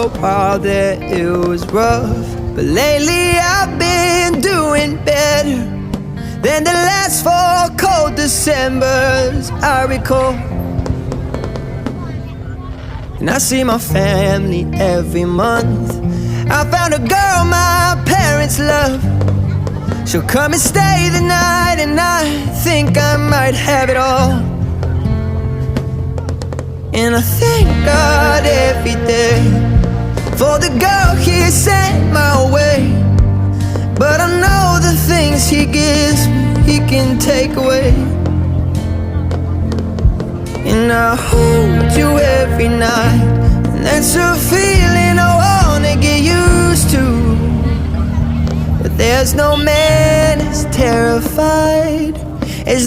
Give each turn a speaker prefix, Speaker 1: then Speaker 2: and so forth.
Speaker 1: a while there it was rough, but lately I've been doing better than the last 4 cold Decembers I recall. And I see my family every month. I found a girl my parents love. She'll come and stay the night, and I think I might have it all. And I thank God every day for the girl He sent my way. But I know the things He gives me, He can take away. And I hold you every night, and that's a feeling I wanna get used to. But there's no man as terrified